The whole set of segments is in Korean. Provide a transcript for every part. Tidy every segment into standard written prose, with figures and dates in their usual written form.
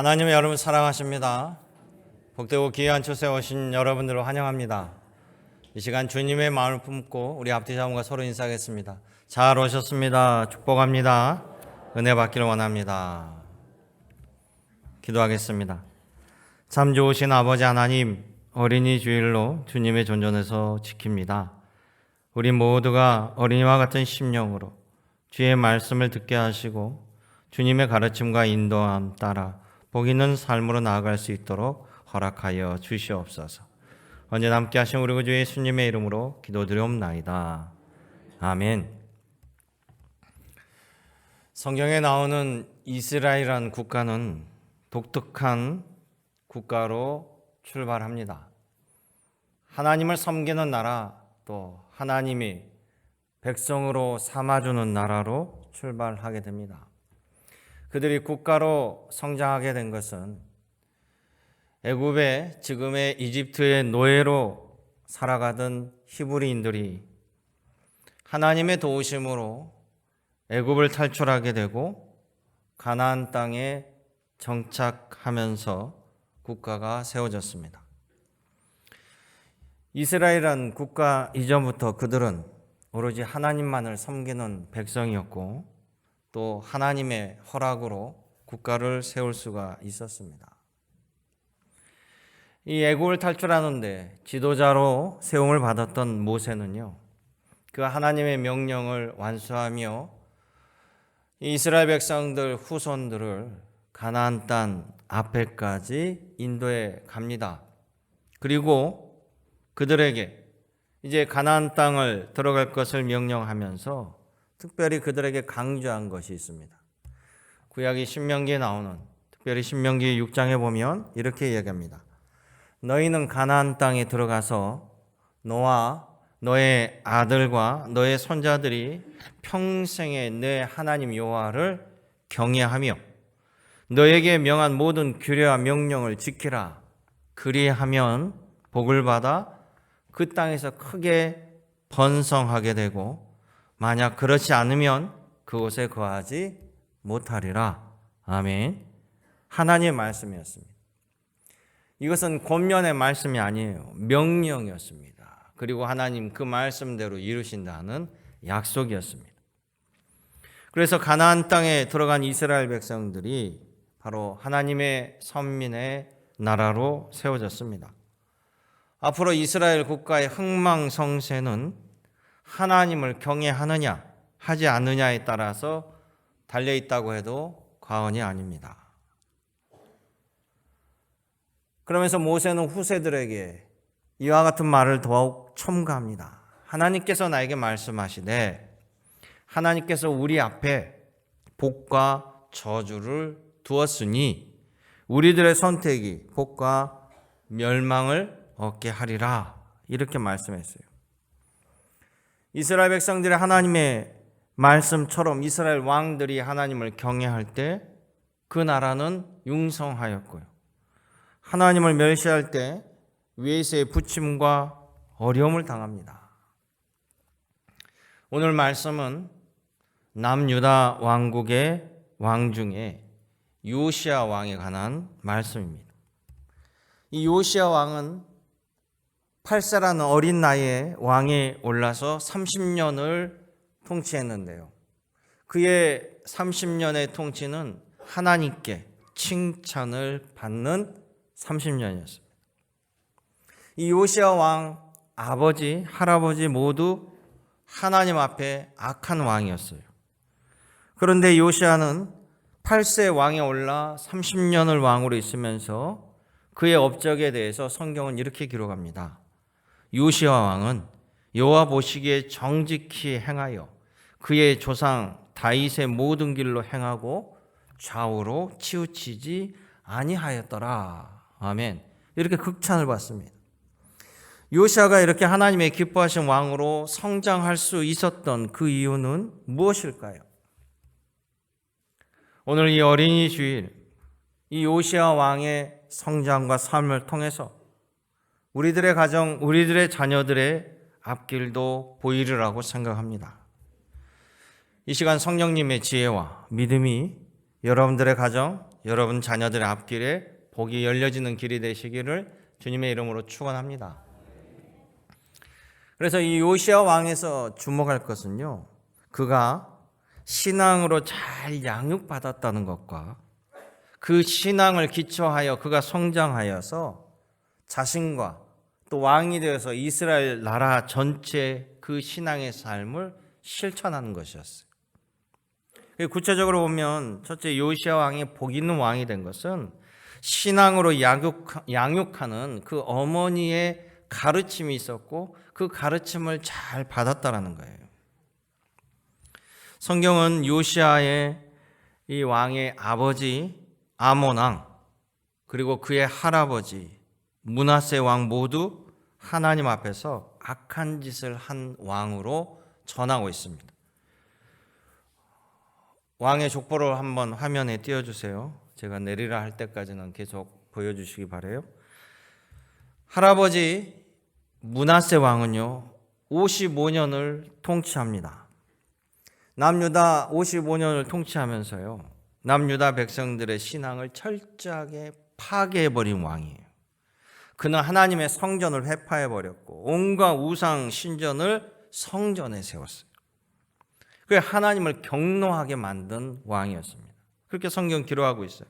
하나님은 여러분 사랑하십니다. 복되고 귀한 초세에 오신 여러분들을 환영합니다. 이 시간 주님의 마음을 품고 우리 앞뒤 자문과 서로 인사하겠습니다. 잘 오셨습니다. 축복합니다. 은혜 받기를 원합니다. 기도하겠습니다. 참 좋으신 아버지 하나님, 어린이 주일로 주님의 존전에서 지킵니다. 우리 모두가 어린이와 같은 심령으로 주의 말씀을 듣게 하시고 주님의 가르침과 인도함 따라 복 있는 삶으로 나아갈 수 있도록 허락하여 주시옵소서. 언제나 함께 하신 우리 구주 예수님의 이름으로 기도드리옵나이다. 아멘. 성경에 나오는 이스라엘이라는 국가는 독특한 국가로 출발합니다. 하나님을 섬기는 나라, 또 하나님이 백성으로 삼아주는 나라로 출발하게 됩니다. 그들이 국가로 성장하게 된 것은 애굽의 지금의 이집트의 노예로 살아가던 히브리인들이 하나님의 도우심으로 애굽을 탈출하게 되고 가나안 땅에 정착하면서 국가가 세워졌습니다. 이스라엘이란 국가 이전부터 그들은 오로지 하나님만을 섬기는 백성이었고 또 하나님의 허락으로 국가를 세울 수가 있었습니다. 이 애굽을 탈출하는데 지도자로 세움을 받았던 모세는요, 그 하나님의 명령을 완수하며 이스라엘 백성들 후손들을 가나안 땅 앞에까지 인도해 갑니다. 그리고 그들에게 이제 가나안 땅을 들어갈 것을 명령하면서 특별히 그들에게 강조한 것이 있습니다. 구약이 신명기에 나오는, 특별히 신명기 6장에 보면 이렇게 이야기합니다. 너희는 가나안 땅에 들어가서 너와 너의 아들과 너의 손자들이 평생에 내 하나님 여호와를 경외하며 너에게 명한 모든 규례와 명령을 지키라. 그리하면 복을 받아 그 땅에서 크게 번성하게 되고 만약 그렇지 않으면 그곳에 거하지 못하리라. 아멘. 하나님의 말씀이었습니다. 이것은 권면의 말씀이 아니에요. 명령이었습니다. 그리고 하나님 그 말씀대로 이루신다는 약속이었습니다. 그래서 가나안 땅에 들어간 이스라엘 백성들이 바로 하나님의 선민의 나라로 세워졌습니다. 앞으로 이스라엘 국가의 흥망성쇠는 하나님을 경외하느냐 하지 않느냐에 따라서 달려있다고 해도 과언이 아닙니다. 그러면서 모세는 후세들에게 이와 같은 말을 더욱 첨가합니다. 하나님께서 나에게 말씀하시되 하나님께서 우리 앞에 복과 저주를 두었으니 우리들의 선택이 복과 멸망을 얻게 하리라. 이렇게 말씀했어요. 이스라엘 백성들이 하나님의 말씀처럼 이스라엘 왕들이 하나님을 경외할 때 그 나라는 융성하였고요. 하나님을 멸시할 때 외세의 부침과 어려움을 당합니다. 오늘 말씀은 남유다 왕국의 왕 중에 요시야 왕에 관한 말씀입니다. 이 요시야 왕은 8세라는 어린 나이에 왕에 올라서 30년을 통치했는데요. 그의 30년의 통치는 하나님께 칭찬을 받는 30년이었습니다. 이 요시야 왕 아버지, 할아버지 모두 하나님 앞에 악한 왕이었어요. 그런데 요시야는 8세 왕에 올라 30년을 왕으로 있으면서 그의 업적에 대해서 성경은 이렇게 기록합니다. 요시야 왕은 여호와 보시기에 정직히 행하여 그의 조상 다윗의 모든 길로 행하고 좌우로 치우치지 아니하였더라. 아멘. 이렇게 극찬을 받습니다. 요시야가 이렇게 하나님의 기뻐하신 왕으로 성장할 수 있었던 그 이유는 무엇일까요? 오늘 이 어린이 주일, 이 요시야 왕의 성장과 삶을 통해서 우리들의 가정, 우리들의 자녀들의 앞길도 보이리라고 생각합니다. 이 시간 성령님의 지혜와 믿음이 여러분들의 가정, 여러분 자녀들의 앞길에 복이 열려지는 길이 되시기를 주님의 이름으로 축원합니다. 그래서 이 요시야 왕에서 주목할 것은요, 그가 신앙으로 잘 양육받았다는 것과 그 신앙을 기초하여 그가 성장하여서 자신과 또 왕이 되어서 이스라엘 나라 전체 그 신앙의 삶을 실천하는 것이었어요. 구체적으로 보면 첫째, 요시야 왕이 복 있는 왕이 된 것은 신앙으로 양육하는 그 어머니의 가르침이 있었고 그 가르침을 잘 받았다라는 거예요. 성경은 요시야의 이 왕의 아버지 아몬 왕 그리고 그의 할아버지 므낫세 왕 모두 하나님 앞에서 악한 짓을 한 왕으로 전하고 있습니다. 왕의 족보를 한번 화면에 띄워주세요. 제가 내리라 할 때까지는 계속 보여주시기 바라요. 할아버지 므낫세 왕은요 55년을 통치합니다. 남유다 55년을 통치하면서요 남유다 백성들의 신앙을 철저하게 파괴해버린 왕이에요. 그는 하나님의 성전을 회파해버렸고 온갖 우상 신전을 성전에 세웠어요. 그 하나님을 경노하게 만든 왕이었습니다. 그렇게 성경 기록하고 있어요.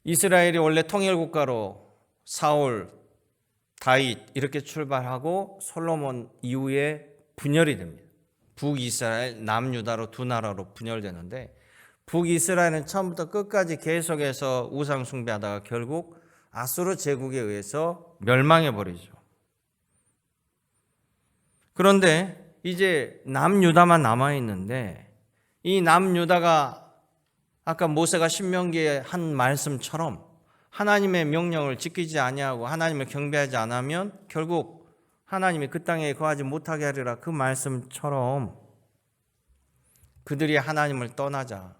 이스라엘이 원래 통일국가로 사울, 다윗 이렇게 출발하고 솔로몬 이후에 분열이 됩니다. 북이스라엘, 남유다로 두 나라로 분열되는데 북이스라엘은 처음부터 끝까지 계속해서 우상 숭배하다가 결국 아수르 제국에 의해서 멸망해버리죠. 그런데 이제 남유다만 남아있는데 이 남유다가 아까 모세가 신명기에 한 말씀처럼 하나님의 명령을 지키지 아니하고 하나님을 경배하지 않으면 결국 하나님이 그 땅에 거하지 못하게 하리라 그 말씀처럼 그들이 하나님을 떠나자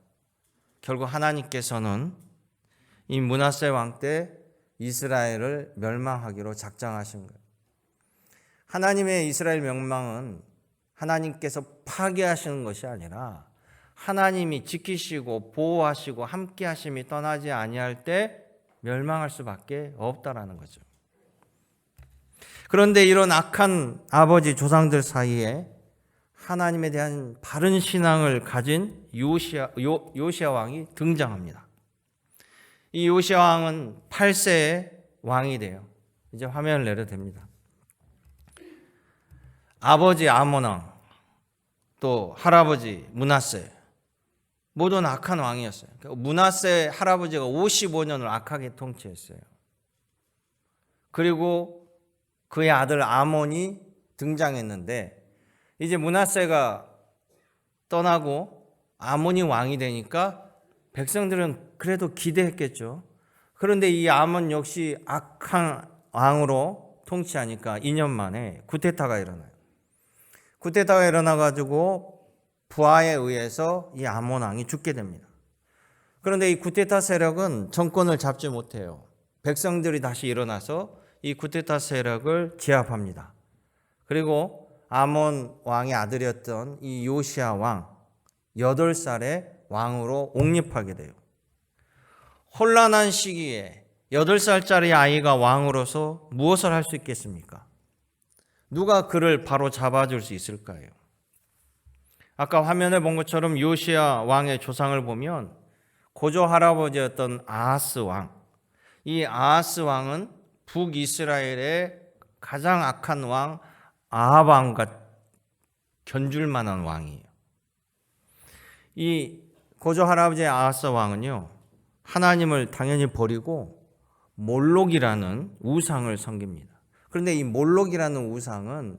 결국 하나님께서는 이 므낫세 왕 때 이스라엘을 멸망하기로 작정하신 거예요. 하나님의 이스라엘 멸망은 하나님께서 파괴하시는 것이 아니라 하나님이 지키시고 보호하시고 함께 하심이 떠나지 아니할 때 멸망할 수밖에 없다라는 거죠. 그런데 이런 악한 아버지 조상들 사이에 하나님에 대한 바른 신앙을 가진 요시야 왕이 등장합니다. 이 요시야 왕은 8세의 왕이 돼요. 이제 화면을 내려도 됩니다. 아버지 아몬 왕, 또 할아버지 므낫세 모두는 악한 왕이었어요. 므낫세 할아버지가 55년을 악하게 통치했어요. 그리고 그의 아들 아몬이 등장했는데 이제 므낫세가 떠나고 아몬이 왕이 되니까 백성들은 그래도 기대했겠죠. 그런데 이 아몬 역시 악한 왕으로 통치하니까 2년 만에 쿠데타가 일어나요. 쿠데타가 일어나가지고 부하에 의해서 이 아몬 왕이 죽게 됩니다. 그런데 이 쿠데타 세력은 정권을 잡지 못해요. 백성들이 다시 일어나서 이 쿠데타 세력을 제압합니다. 그리고 아몬 왕의 아들이었던 이 요시야 왕 8살의 왕으로 옹립하게 돼요. 혼란한 시기에 8살짜리 아이가 왕으로서 무엇을 할 수 있겠습니까? 누가 그를 바로 잡아줄 수 있을까요? 아까 화면에 본 것처럼 요시야 왕의 조상을 보면 고조 할아버지였던 아하스 왕, 이 아하스 왕은 북이스라엘의 가장 악한 왕 아합 왕과 견줄 만한 왕이에요. 이 고조 할아버지의 아하스 왕은요 하나님을 당연히 버리고 몰록이라는 우상을 섬깁니다. 그런데 이 몰록이라는 우상은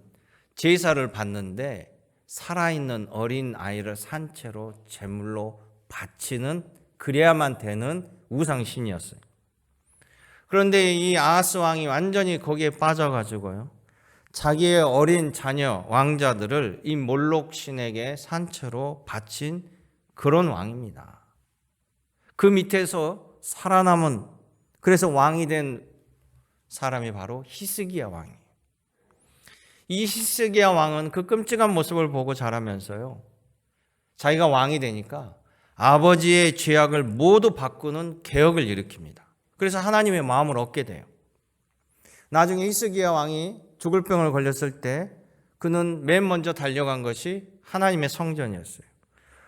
제사를 받는데 살아있는 어린 아이를 산채로 제물로 바치는 그래야만 되는 우상신이었어요. 그런데 이 아하스 왕이 완전히 거기에 빠져가지고요 자기의 어린 자녀 왕자들을 이 몰록 신에게 산채로 바친 그런 왕입니다. 그 밑에서 살아남은 그래서 왕이 된 사람이 바로 히스기야 왕이에요. 이 히스기야 왕은 그 끔찍한 모습을 보고 자라면서요 자기가 왕이 되니까 아버지의 죄악을 모두 바꾸는 개혁을 일으킵니다. 그래서 하나님의 마음을 얻게 돼요. 나중에 히스기야 왕이 죽을 병을 걸렸을 때 그는 맨 먼저 달려간 것이 하나님의 성전이었어요.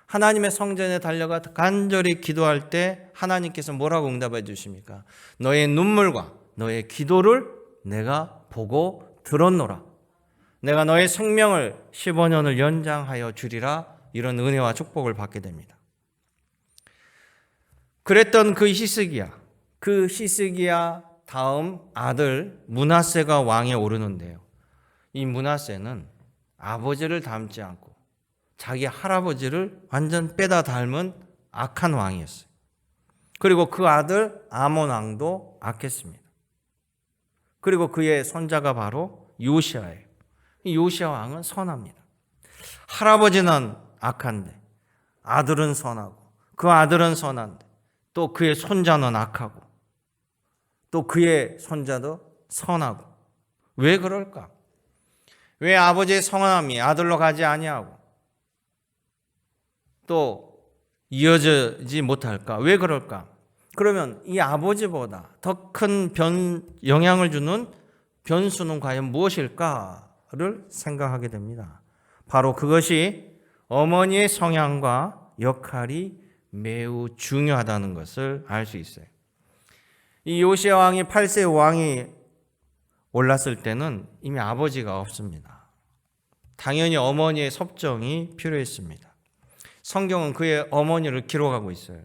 하나님의 성전에 달려가 간절히 기도할 때 하나님께서 뭐라고 응답해 주십니까? 너의 눈물과 너의 기도를 내가 보고 들었노라. 내가 너의 생명을 15년을 연장하여 주리라. 이런 은혜와 축복을 받게 됩니다. 그랬던 그 히스기야 다음 아들 므낫세가 왕에 오르는데요. 이 므낫세는 아버지를 닮지 않고 자기 할아버지를 완전 빼다 닮은 악한 왕이었어요. 그리고 그 아들 아몬 왕도 악했습니다. 그리고 그의 손자가 바로 요시아예요. 이 요시아 왕은 선합니다. 할아버지는 악한데 아들은 선하고 그 아들은 선한데 또 그의 손자는 악하고 또 그의 손자도 선하고. 왜 그럴까? 왜 아버지의 선함이 아들로 가지 아니하고 또 이어지지 못할까? 왜 그럴까? 그러면 이 아버지보다 더 큰 영향을 주는 변수는 과연 무엇일까를 생각하게 됩니다. 바로 그것이 어머니의 성향과 역할이 매우 중요하다는 것을 알 수 있어요. 이 요시야 왕이 8세 왕이 올랐을 때는 이미 아버지가 없습니다. 당연히 어머니의 섭정이 필요했습니다. 성경은 그의 어머니를 기록하고 있어요.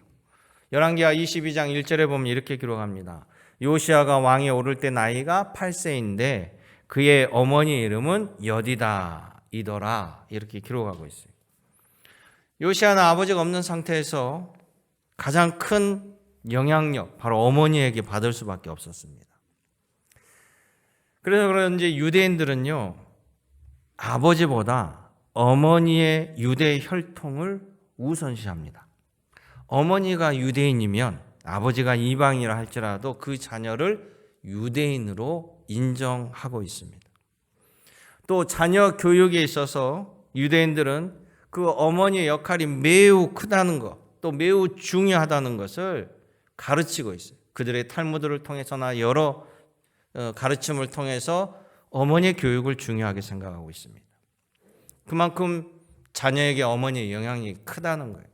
열왕기하 22장 1절에 보면 이렇게 기록합니다. 요시야가 왕에 오를 때 나이가 8세인데 그의 어머니 이름은 여디다이더라. 이렇게 기록하고 있어요. 요시야는 아버지가 없는 상태에서 가장 큰 영향력, 바로 어머니에게 받을 수밖에 없었습니다. 그래서 그런지 유대인들은요, 아버지보다 어머니의 유대 혈통을 우선시합니다. 어머니가 유대인이면 아버지가 이방인이라 할지라도 그 자녀를 유대인으로 인정하고 있습니다. 또 자녀 교육에 있어서 유대인들은 그 어머니의 역할이 매우 크다는 것, 또 매우 중요하다는 것을 가르치고 있어요. 그들의 탈무드를 통해서나 여러 가르침을 통해서 어머니의 교육을 중요하게 생각하고 있습니다. 그만큼 자녀에게 어머니의 영향이 크다는 거예요.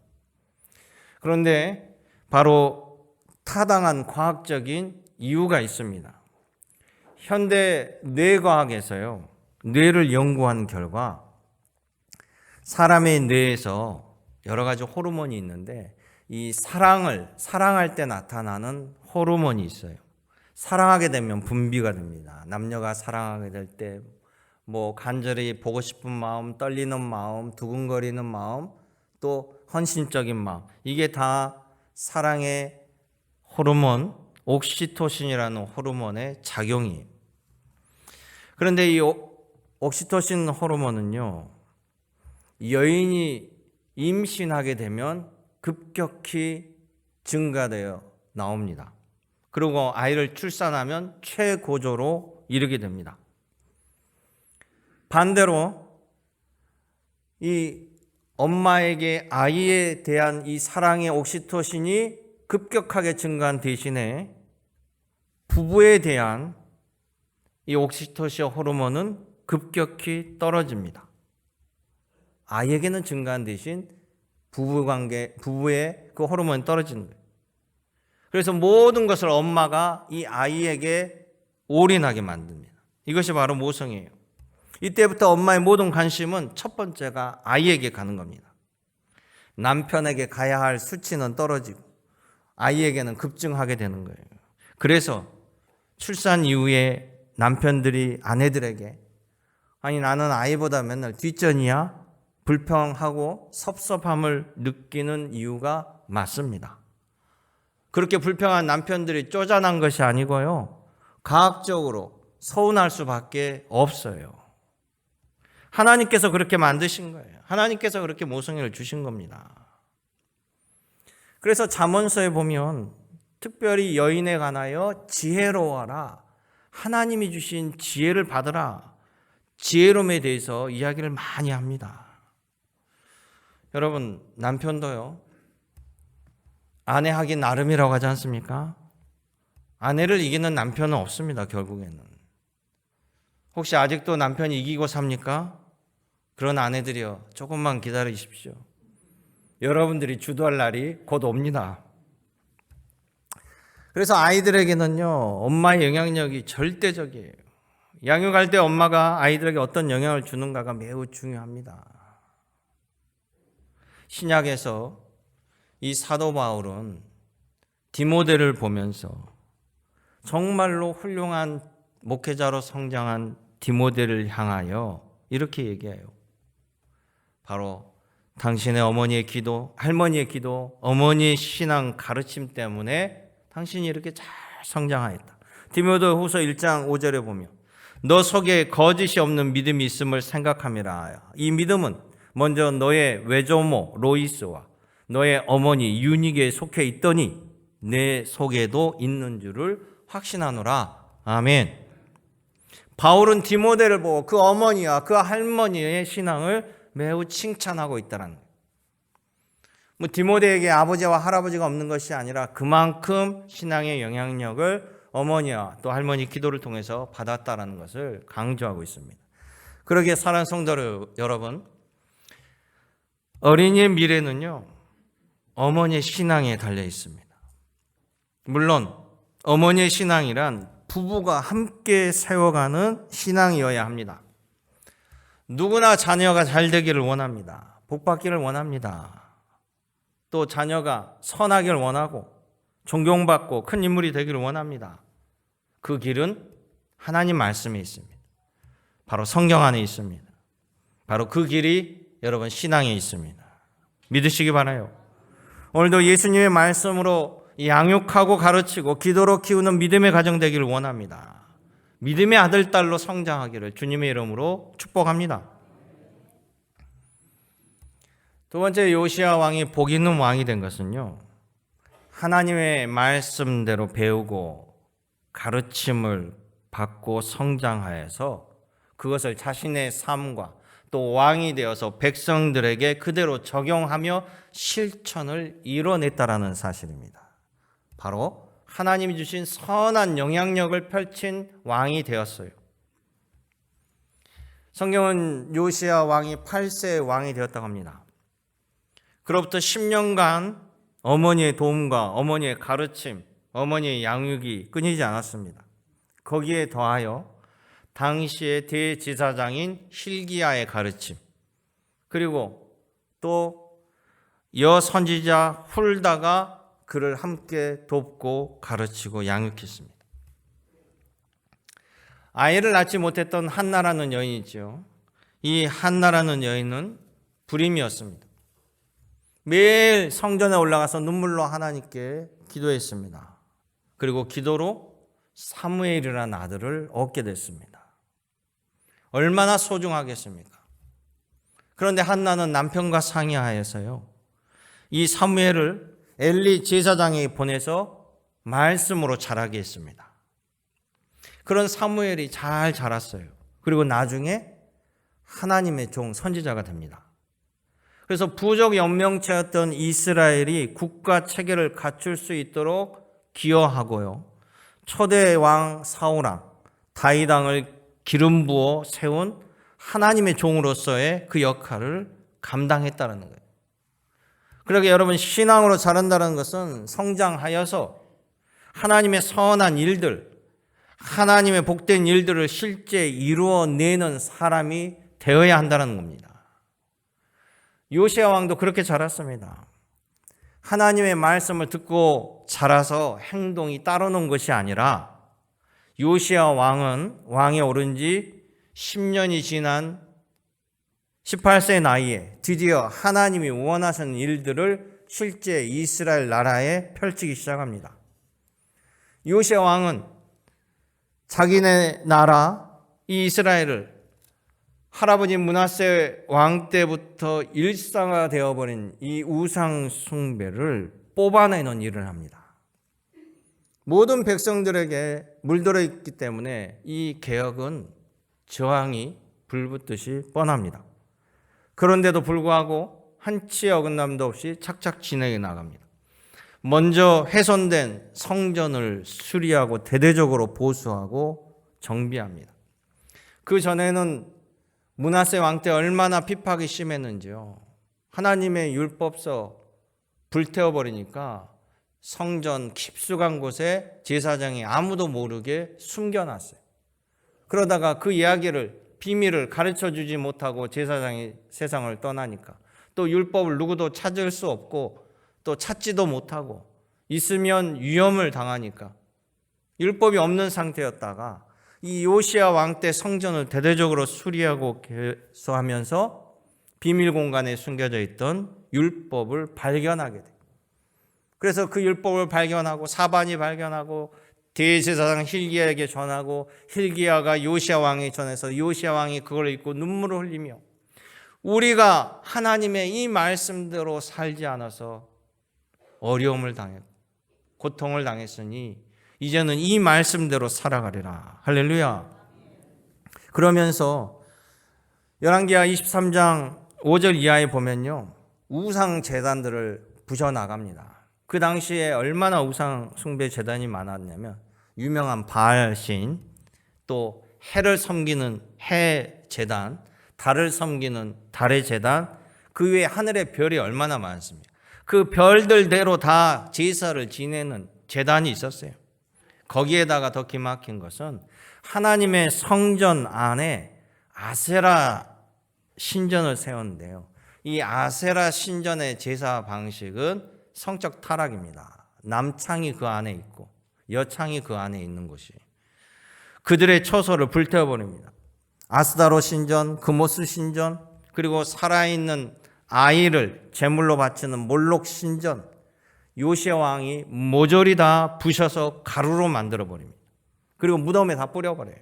그런데 바로 타당한 과학적인 이유가 있습니다. 현대 뇌과학에서요, 뇌를 연구한 결과 사람의 뇌에서 여러 가지 호르몬이 있는데 이 사랑할 때 나타나는 호르몬이 있어요. 사랑하게 되면 분비가 됩니다. 남녀가 사랑하게 될 때 뭐 간절히 보고 싶은 마음, 떨리는 마음, 두근거리는 마음, 또 헌신적인 마음, 이게 다 사랑의 호르몬, 옥시토신이라는 호르몬의 작용이에요. 그런데 이 옥시토신 호르몬은요, 여인이 임신하게 되면 급격히 증가되어 나옵니다. 그리고 아이를 출산하면 최고조로 이르게 됩니다. 반대로 이 엄마에게 아이에 대한 이 사랑의 옥시토신이 급격하게 증가한 대신에 부부에 대한 이 옥시토신 호르몬은 급격히 떨어집니다. 아이에게는 증가한 대신 부부의 그 호르몬이 떨어지는 거예요. 그래서 모든 것을 엄마가 이 아이에게 올인하게 만듭니다. 이것이 바로 모성이에요. 이때부터 엄마의 모든 관심은 첫 번째가 아이에게 가는 겁니다. 남편에게 가야 할 수치는 떨어지고 아이에게는 급증하게 되는 거예요. 그래서 출산 이후에 남편들이 아내들에게 아니 나는 아이보다 맨날 뒷전이야? 불평하고 섭섭함을 느끼는 이유가 맞습니다. 그렇게 불평한 남편들이 쪼잔한 것이 아니고요, 과학적으로 서운할 수밖에 없어요. 하나님께서 그렇게 만드신 거예요. 하나님께서 그렇게 모성애를 주신 겁니다. 그래서 잠언서에 보면 특별히 여인에 관하여 지혜로워라, 하나님이 주신 지혜를 받으라, 지혜로움에 대해서 이야기를 많이 합니다. 여러분, 남편도요, 아내하기 나름이라고 하지 않습니까? 아내를 이기는 남편은 없습니다, 결국에는. 혹시 아직도 남편이 이기고 삽니까? 그런 아내들이요, 조금만 기다리십시오. 여러분들이 주도할 날이 곧 옵니다. 그래서 아이들에게는요, 엄마의 영향력이 절대적이에요. 양육할 때 엄마가 아이들에게 어떤 영향을 주는가가 매우 중요합니다. 신약에서 이 사도 바울은 디모데를 보면서 정말로 훌륭한 목회자로 성장한 디모데를 향하여 이렇게 얘기해요. 바로 당신의 어머니의 기도, 할머니의 기도, 어머니의 신앙 가르침 때문에 당신이 이렇게 잘 성장하였다. 디모데후서 1장 5절에 보면 너 속에 거짓이 없는 믿음이 있음을 생각함이라. 이 믿음은 먼저 너의 외조모 로이스와 너의 어머니 유니게에 속해 있더니 내 속에도 있는 줄을 확신하노라. 아멘. 바울은 디모데를 보고 그 어머니와 그 할머니의 신앙을 매우 칭찬하고 있다는 거예요. 디모데에게 아버지와 할아버지가 없는 것이 아니라 그만큼 신앙의 영향력을 어머니와 또 할머니 기도를 통해서 받았다는 것을 강조하고 있습니다. 그러기에 사랑하는 성도 여러분, 어린이의 미래는요, 어머니의 신앙에 달려 있습니다. 물론 어머니의 신앙이란 부부가 함께 세워가는 신앙이어야 합니다. 누구나 자녀가 잘 되기를 원합니다. 복받기를 원합니다. 또 자녀가 선하기를 원하고 존경받고 큰 인물이 되기를 원합니다. 그 길은 하나님 말씀에 있습니다. 바로 성경 안에 있습니다. 바로 그 길이 여러분 신앙에 있습니다. 믿으시기 바라요. 오늘도 예수님의 말씀으로 양육하고 가르치고 기도로 키우는 믿음의 가정 되기를 원합니다. 믿음의 아들, 딸로 성장하기를 주님의 이름으로 축복합니다. 두 번째, 요시야 왕이 복 있는 왕이 된 것은요, 하나님의 말씀대로 배우고 가르침을 받고 성장하여서 그것을 자신의 삶과 또 왕이 되어서 백성들에게 그대로 적용하며 실천을 이뤄냈다라는 사실입니다. 바로 하나님이 주신 선한 영향력을 펼친 왕이 되었어요. 성경은 요시야 왕이 8세의 왕이 되었다고 합니다. 그로부터 10년간 어머니의 도움과 어머니의 가르침, 어머니의 양육이 끊이지 않았습니다. 거기에 더하여 당시의 대제사장인 hil기야의 가르침, 그리고 또 여선지자 훌다가 그를 함께 돕고 가르치고 양육했습니다. 아이를 낳지 못했던 한나라는 여인이죠. 이 한나라는 여인은 불임이었습니다. 매일 성전에 올라가서 눈물로 하나님께 기도했습니다. 그리고 기도로 사무엘이라는 아들을 얻게 됐습니다. 얼마나 소중하겠습니까? 그런데 한나는 남편과 상의하여서요, 이 사무엘을 엘리 제사장에게 보내서 말씀으로 자라게 했습니다. 그런 사무엘이 잘 자랐어요. 그리고 나중에 하나님의 종 선지자가 됩니다. 그래서 부족 연명체였던 이스라엘이 국가 체계를 갖출 수 있도록 기여하고요, 초대 왕 사울왕 다윗 왕을 기름 부어 세운 하나님의 종으로서의 그 역할을 감당했다는 거예요. 그러게 여러분, 신앙으로 자란다는 것은 성장하여서 하나님의 선한 일들, 하나님의 복된 일들을 실제 이루어내는 사람이 되어야 한다는 겁니다. 요시야 왕도 그렇게 자랐습니다. 하나님의 말씀을 듣고 자라서 행동이 따르는 것이 아니라 요시야 왕은 왕에 오른 지 10년이 지난 18세 나이에 드디어 하나님이 원하시는 일들을 실제 이스라엘 나라에 펼치기 시작합니다. 요시야 왕은 자기네 나라 이 이스라엘을 할아버지 므낫세 왕 때부터 일상화되어 버린 이 우상 숭배를 뽑아내는 일을 합니다. 모든 백성들에게 물들어 있기 때문에 이 개혁은 저항이 불붙듯이 뻔합니다. 그런데도 불구하고 한치의 어긋남도 없이 착착 진행해 나갑니다. 먼저 훼손된 성전을 수리하고 대대적으로 보수하고 정비합니다. 그 전에는 므낫세 왕 때 얼마나 핍박이 심했는지요. 하나님의 율법서 불태워버리니까 성전 깊숙한 곳에 제사장이 아무도 모르게 숨겨놨어요. 그러다가 그 이야기를, 비밀을 가르쳐주지 못하고 제사장이 세상을 떠나니까 또 율법을 누구도 찾을 수 없고 또 찾지도 못하고 있으면 위험을 당하니까 율법이 없는 상태였다가 이 요시야 왕 때 성전을 대대적으로 수리하고 개수하면서 비밀 공간에 숨겨져 있던 율법을 발견하게 돼요. 그래서 그 율법을 발견하고 사반이 발견하고 대제사장 hil기야에게 전하고 hil기야가 요시야 왕에 전해서 요시야 왕이 그걸 읽고 눈물을 흘리며 우리가 하나님의 이 말씀대로 살지 않아서 어려움을 당했고 고통을 당했으니 이제는 이 말씀대로 살아가리라. 할렐루야. 그러면서 열왕기하 23장 5절 이하에 보면요, 우상 제단들을 부셔나갑니다. 그 당시에 얼마나 우상 숭배 제단이 많았냐면 유명한 바알신, 또 해를 섬기는 해 제단, 달을 섬기는 달의 제단, 그 외에 하늘의 별이 얼마나 많습니까? 그 별들대로 다 제사를 지내는 제단이 있었어요. 거기에다가 더 기막힌 것은 하나님의 성전 안에 아세라 신전을 세웠는데요. 이 아세라 신전의 제사 방식은 성적 타락입니다. 남창이 그 안에 있고 여창이 그 안에 있는 곳이, 그들의 처소를 불태워버립니다. 아스다로 신전, 그모스 신전, 그리고 살아있는 아이를 제물로 바치는 몰록 신전, 요시야 왕이 모조리 다 부셔서 가루로 만들어버립니다. 그리고 무덤에 다 뿌려버려요.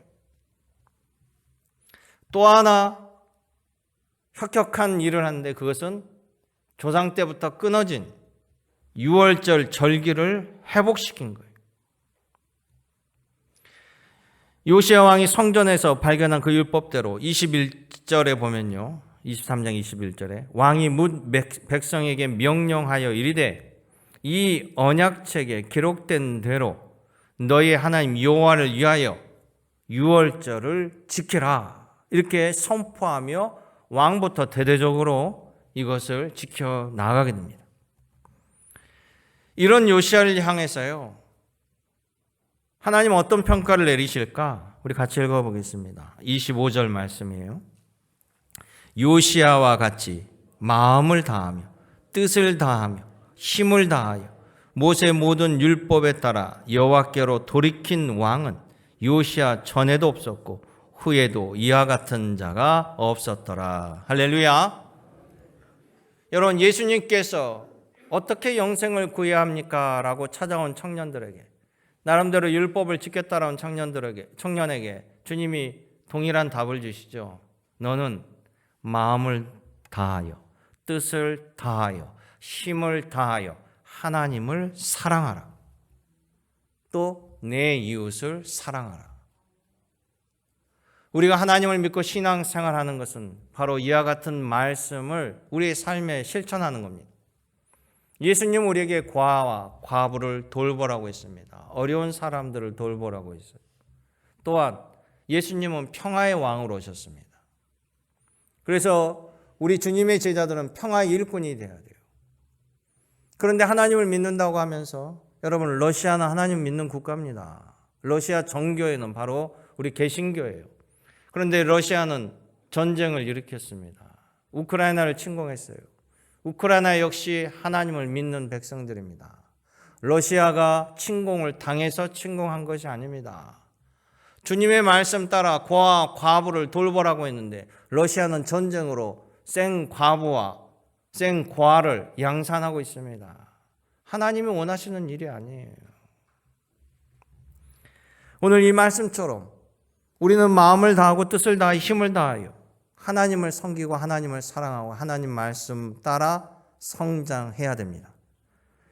또 하나 혁혁한 일을 하는데 그것은 조상 때부터 끊어진 유월절 절기를 회복시킨 거예요. 요시야 왕이 성전에서 발견한 그 율법대로 21절에 보면요, 23장 21절에 왕이 뭇 백성에게 명령하여 이르되 이 언약책에 기록된 대로 너희 하나님 여호와를 위하여 유월절을 지키라, 이렇게 선포하며 왕부터 대대적으로 이것을 지켜나가게 됩니다. 이런 요시야를 향해서요, 하나님 어떤 평가를 내리실까? 우리 같이 읽어보겠습니다. 25절 말씀이에요. 요시야와 같이 마음을 다하며 뜻을 다하며 힘을 다하여 모세의 모든 율법에 따라 여호와께로 돌이킨 왕은 요시야 전에도 없었고 후에도 이와 같은 자가 없었더라. 할렐루야. 여러분, 예수님께서 어떻게 영생을 구해야 합니까? 라고 찾아온 청년들에게, 나름대로 율법을 지켰다라는 청년에게 주님이 동일한 답을 주시죠. 너는 마음을 다하여 뜻을 다하여 힘을 다하여 하나님을 사랑하라. 또 내 이웃을 사랑하라. 우리가 하나님을 믿고 신앙생활하는 것은 바로 이와 같은 말씀을 우리의 삶에 실천하는 겁니다. 예수님은 우리에게 과와 과부를 돌보라고 했습니다. 어려운 사람들을 돌보라고 했어요. 또한 예수님은 평화의 왕으로 오셨습니다. 그래서 우리 주님의 제자들은 평화의 일꾼이 되어야 돼요. 그런데 하나님을 믿는다고 하면서, 여러분, 러시아는 하나님 믿는 국가입니다. 러시아 정교회는 바로 우리 개신교예요. 그런데 러시아는 전쟁을 일으켰습니다. 우크라이나를 침공했어요. 우크라이나 역시 하나님을 믿는 백성들입니다. 러시아가 침공을 당해서 침공한 것이 아닙니다. 주님의 말씀 따라 고아와 과부를 돌보라고 했는데 러시아는 전쟁으로 생과부와 생고아를 양산하고 있습니다. 하나님이 원하시는 일이 아니에요. 오늘 이 말씀처럼 우리는 마음을 다하고 뜻을 다하여 힘을 다하여 하나님을 섬기고 하나님을 사랑하고 하나님 말씀 따라 성장해야 됩니다.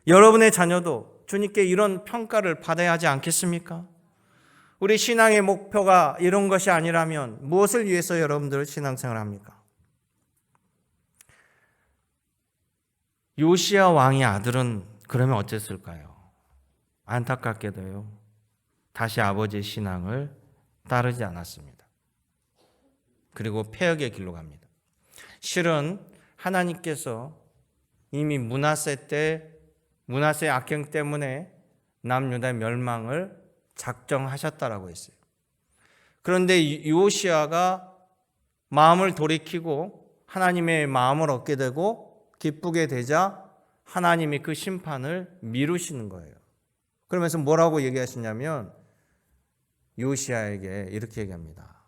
여러분의 자녀도 주님께 이런 평가를 받아야 하지 않겠습니까? 우리 신앙의 목표가 이런 것이 아니라면 무엇을 위해서 여러분들 신앙생활을 합니까? 요시야 왕의 아들은 그러면 어땠을까요? 안타깝게도요, 다시 아버지의 신앙을 따르지 않았습니다. 그리고 폐역의 길로 갑니다. 실은 하나님께서 이미 므낫세의 악행 때문에 남유다의 멸망을 작정하셨다라고 했어요. 그런데 요시야가 마음을 돌이키고 하나님의 마음을 얻게 되고 기쁘게 되자 하나님이 그 심판을 미루시는 거예요. 그러면서 뭐라고 얘기하시냐면 요시야에게 이렇게 얘기합니다.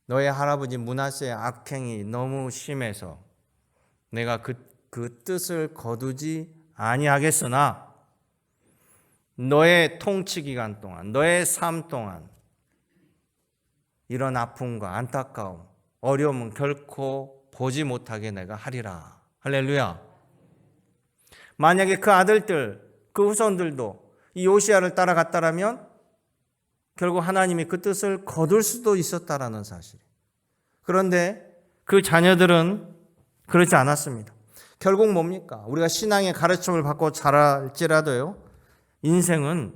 너의 할아버지 므낫세의 악행이 너무 심해서 내가 그 뜻을 거두지 아니하겠으나 너의 통치 기간 동안, 너의 삶 동안 이런 아픔과 안타까움, 어려움은 결코 보지 못하게 내가 하리라. 할렐루야. 만약에 그 아들들, 그 후손들도 이 요시야를 따라갔다라면 결국 하나님이 그 뜻을 거둘 수도 있었다라는 사실. 그런데 그 자녀들은 그렇지 않았습니다. 결국 뭡니까? 우리가 신앙의 가르침을 받고 자랄지라도요, 인생은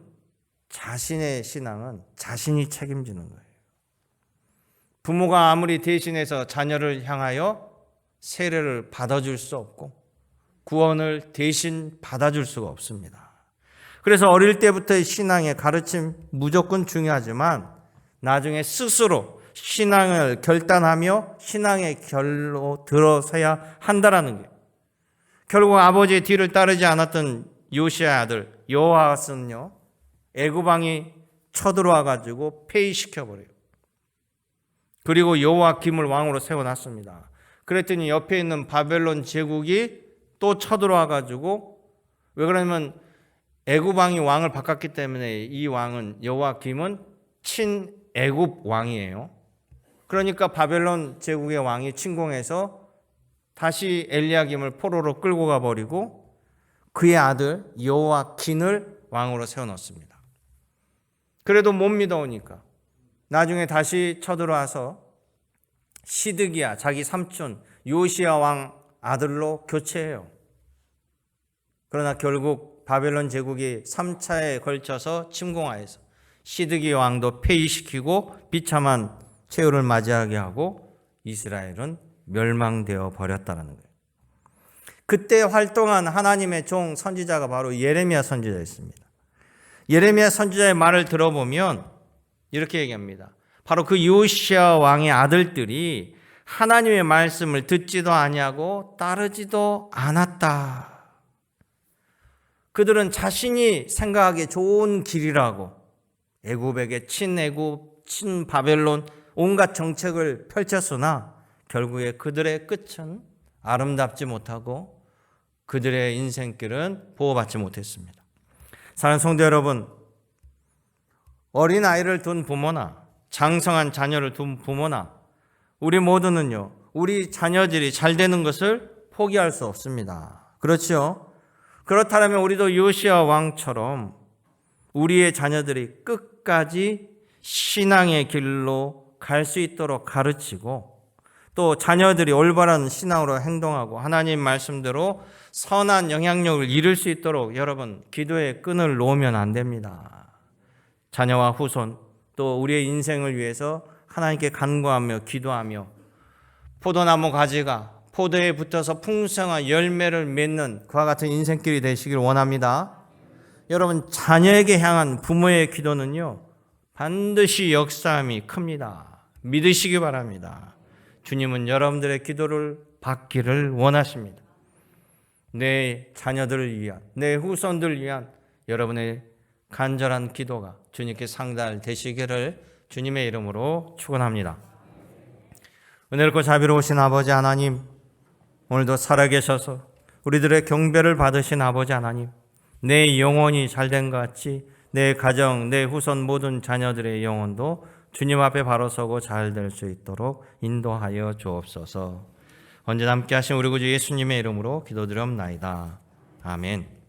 자신의 신앙은 자신이 책임지는 거예요. 부모가 아무리 대신해서 자녀를 향하여 세례를 받아줄 수 없고 구원을 대신 받아줄 수가 없습니다. 그래서 어릴 때부터의 신앙의 가르침 무조건 중요하지만 나중에 스스로 신앙을 결단하며 신앙의 결로 들어서야 한다라는 게, 결국 아버지의 뒤를 따르지 않았던 요시야의 아들 여호아스는요, 애굽 왕이 쳐들어와 가지고 폐위시켜 버려요. 그리고 여호야김을 왕으로 세워놨습니다. 그랬더니 옆에 있는 바벨론 제국이 또 쳐들어와 가지고, 왜 그러냐면 애굽 왕이 왕을 바꿨기 때문에 이 왕은 여호야김은 친애굽 왕이에요. 그러니까 바벨론 제국의 왕이 침공해서 다시 엘리야김을 포로로 끌고 가버리고 그의 아들 여호야긴을 왕으로 세워놓습니다. 그래도 못 믿어오니까 나중에 다시 쳐들어와서 시드기야, 자기 삼촌 요시야 왕 아들로 교체해요. 그러나 결국 바벨론 제국이 3차에 걸쳐서 침공하여서 시드기 왕도 폐위시키고 비참한 최후를 맞이하게 하고 이스라엘은 멸망되어 버렸다는 거예요. 그때 활동한 하나님의 종 선지자가 바로 예레미야 선지자였습니다. 예레미야 선지자의 말을 들어보면 이렇게 얘기합니다. 바로 그 요시야 왕의 아들들이 하나님의 말씀을 듣지도 아니하고 따르지도 않았다. 그들은 자신이 생각하기에 좋은 길이라고 애굽에게 친애굽, 친바벨론 온갖 정책을 펼쳤으나 결국에 그들의 끝은 아름답지 못하고 그들의 인생길은 보호받지 못했습니다. 사랑하는 성도 여러분, 어린아이를 둔 부모나 장성한 자녀를 둔 부모나 우리 모두는요, 우리 자녀들이 잘 되는 것을 포기할 수 없습니다. 그렇죠? 그렇다면 우리도 요시야 왕처럼 우리의 자녀들이 끝까지 신앙의 길로 갈 수 있도록 가르치고 또 자녀들이 올바른 신앙으로 행동하고 하나님 말씀대로 선한 영향력을 이룰 수 있도록 여러분 기도의 끈을 놓으면 안 됩니다. 자녀와 후손 또 우리의 인생을 위해서 하나님께 간구하며 기도하며 포도나무 가지가 포도에 붙어서 풍성한 열매를 맺는 그와 같은 인생길이 되시길 원합니다. 여러분 자녀에게 향한 부모의 기도는요 반드시 역사함이 큽니다. 믿으시기 바랍니다. 주님은 여러분들의 기도를 받기를 원하십니다. 내 자녀들을 위한, 내 후손들을 위한 여러분의 간절한 기도가 주님께 상달되시기를 주님의 이름으로 축원합니다. 은혜롭고 자비로우신 아버지 하나님, 오늘도 살아계셔서 우리들의 경배를 받으신 아버지 하나님, 내 영혼이 잘된 것 같이 내 가정, 내 후손 모든 자녀들의 영혼도 주님 앞에 바로 서고 잘 될 수 있도록 인도하여 주옵소서. 언제나 함께 하신 우리 구주 예수님의 이름으로 기도드렸나이다. 아멘.